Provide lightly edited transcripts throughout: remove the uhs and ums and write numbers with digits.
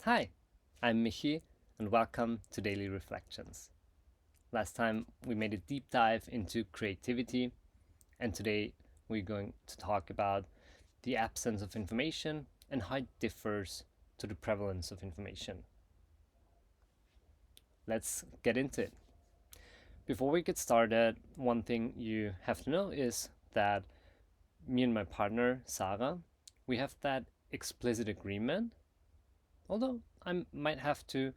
Hi, I'm Michi, and welcome to Daily Reflections. Last time we made a deep dive into creativity, and today we're going to talk about the absence of information and how it differs to the prevalence of information. Let's get into it. Before we get started, one thing you have to know is that me and my partner, Sarah, we have that explicit agreement, although I might have to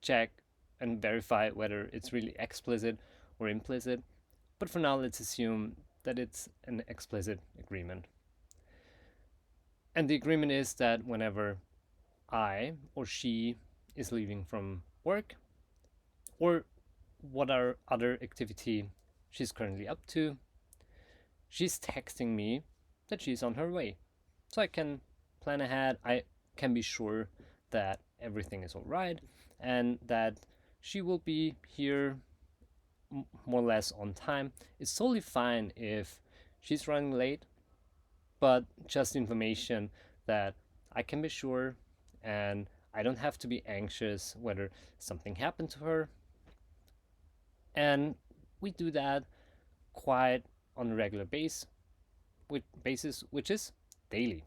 check and verify whether it's really explicit or implicit. But for now, let's assume that it's an explicit agreement. And the agreement is that whenever I or she is leaving from work or what our other activity she's currently up to, she's texting me that she's on her way. So I can plan ahead. I can be sure that everything is all right and that she will be here more or less on time. It's totally fine if she's running late, but just information that I can be sure and I don't have to be anxious whether something happened to her. And we do that quite on a regular basis, which is daily.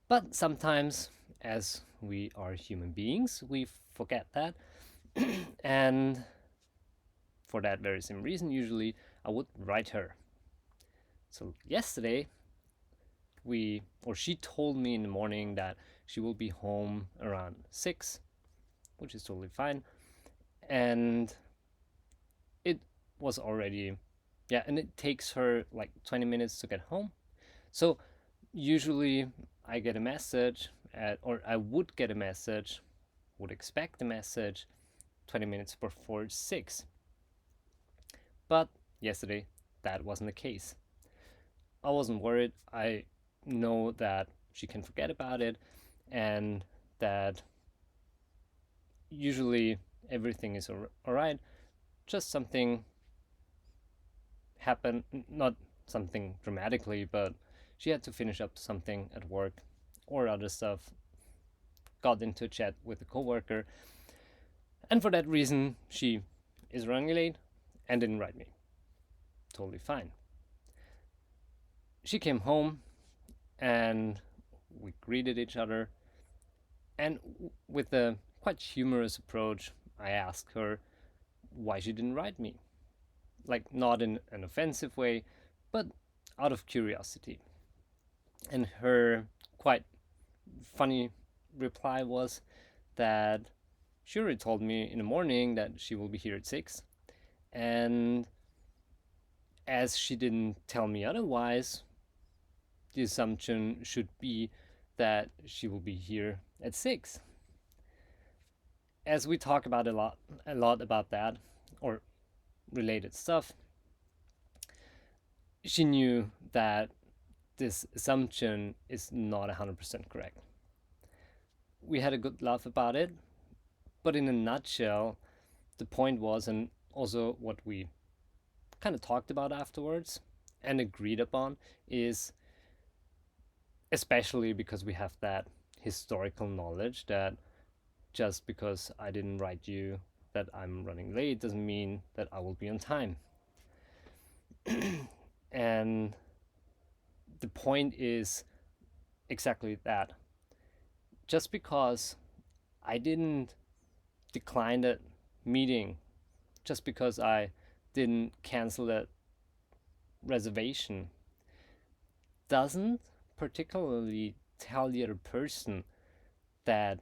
But sometimes, as we are human beings, we forget that. And for that very same reason, usually I would write her. So yesterday, she told me in the morning that she will be home around 6, which is totally fine. And it was already, yeah, and it takes her like 20 minutes to get home. So usually I get a message or I would get a message, would expect a message 20 minutes before 6. But yesterday, that wasn't the case. I wasn't worried. I know that she can forget about it and that usually everything is all right. Just something happened, not something dramatically, but she had to finish up something at work or other stuff, got into a chat with a coworker, and for that reason, she is running late and didn't write me. Totally fine. She came home and we greeted each other, and with a quite humorous approach, I asked her why she didn't write me. Like, not in an offensive way, but out of curiosity. And her quite funny reply was that she already told me in the morning that she will be here at 6. And as she didn't tell me otherwise, the assumption should be that she will be here at 6. As we talk about a lot about that or related stuff, she knew that this assumption is not 100% correct. We had a good laugh about it, but in a nutshell, the point was, and also what we kind of talked about afterwards and agreed upon, is especially because we have that historical knowledge that just because I didn't write you that I'm running late doesn't mean that I will be on time. And the point is exactly that. Just because I didn't decline that meeting, just because I didn't cancel that reservation, doesn't particularly tell the other person that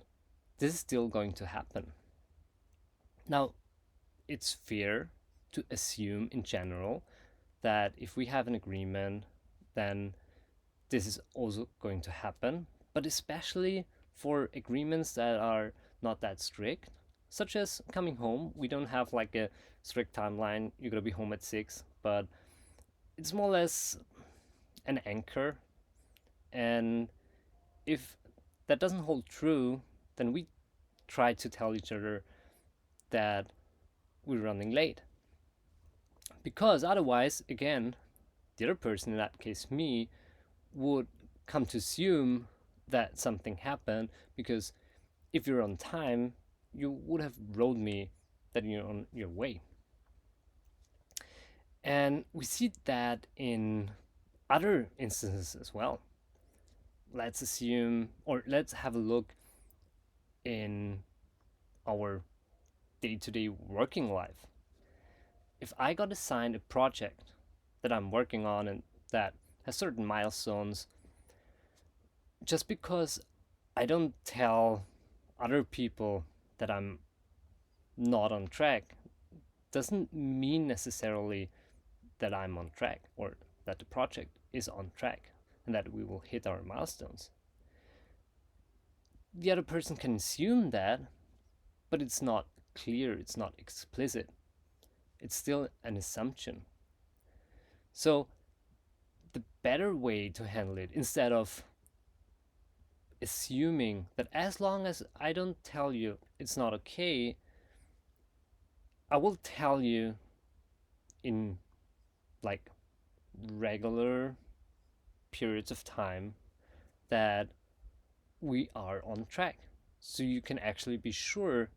this is still going to happen. Now, it's fair to assume in general that if we have an agreement, then this is also going to happen, but especially for agreements that are not that strict, such as coming home. We don't have like a strict timeline, you're gonna be home at 6, but it's more or less an anchor. And if that doesn't hold true, then we try to tell each other that we're running late. Because otherwise, again, the other person, in that case me, would come to assume that something happened because if you're on time, you would have wrote me that you're on your way. And we see that in other instances as well. Let's assume, or let's have a look in our day to day working life. If I got assigned a project that I'm working on and that has certain milestones, just because I don't tell other people that I'm not on track doesn't mean necessarily that I'm on track or that the project is on track and that we will hit our milestones. The other person can assume that, but it's not clear, it's not explicit. It's still an assumption. So, the better way to handle it, instead of assuming that as long as I don't tell you it's not okay, I will tell you in like regular periods of time that we are on track. So you can actually be sure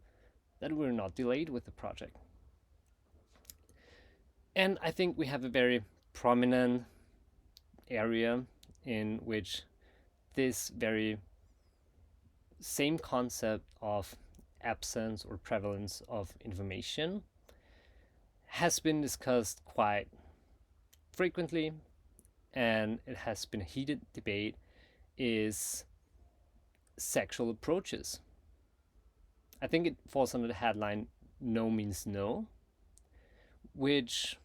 that we're not delayed with the project. And I think we have a very prominent area in which this very same concept of absence or prevalence of information has been discussed quite frequently, and it has been a heated debate, is sexual approaches. I think it falls under the headline "No means no," which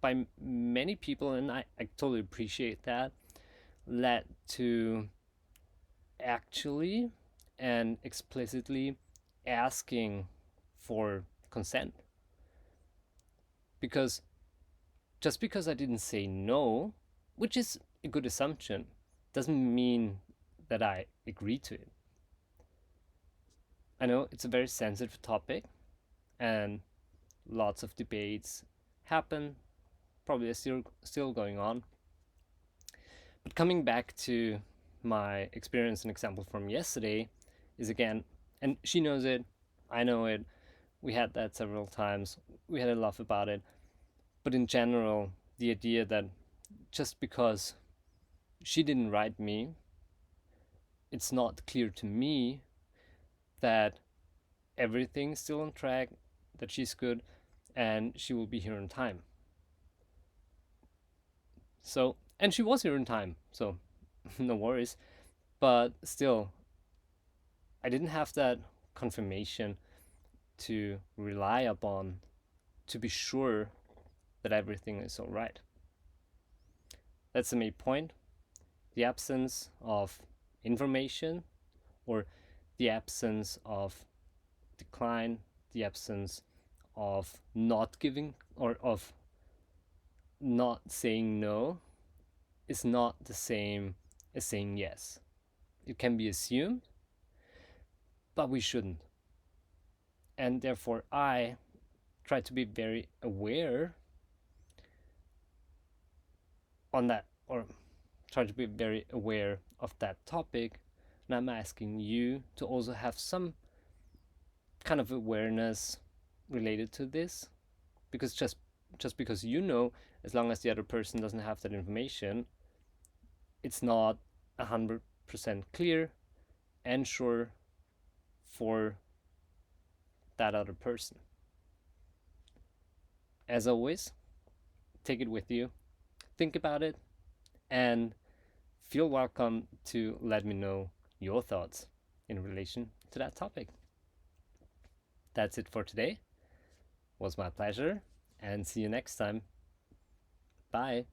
by many people, and I totally appreciate that, led to actually and explicitly asking for consent. Because just because I didn't say no, which is a good assumption, doesn't mean that I agree to it. I know it's a very sensitive topic and lots of debates happen, probably are still going on. But coming back to my experience and example from yesterday is again, and she knows it, I know it, we had that several times, we had a laugh about it. But in general, the idea that just because she didn't write me, it's not clear to me that everything's still on track, that she's good, and she will be here in time. So, and she was here in time, so no worries. But still, I didn't have that confirmation to rely upon to be sure that everything is all right. That's the main point. The absence of information, or the absence of decline, the absence of not giving or of not saying no, is not the same as saying yes. It can be assumed, but we shouldn't. And therefore, I try to be very aware on that, or try to be very aware of that topic. And I'm asking you to also have some kind of awareness related to this, because just because you know, as long as the other person doesn't have that information, it's not 100% clear and sure for that other person. As always, take it with you, think about it, and feel welcome to let me know your thoughts in relation to that topic. That's it for today. It was my pleasure, and see you next time. Bye.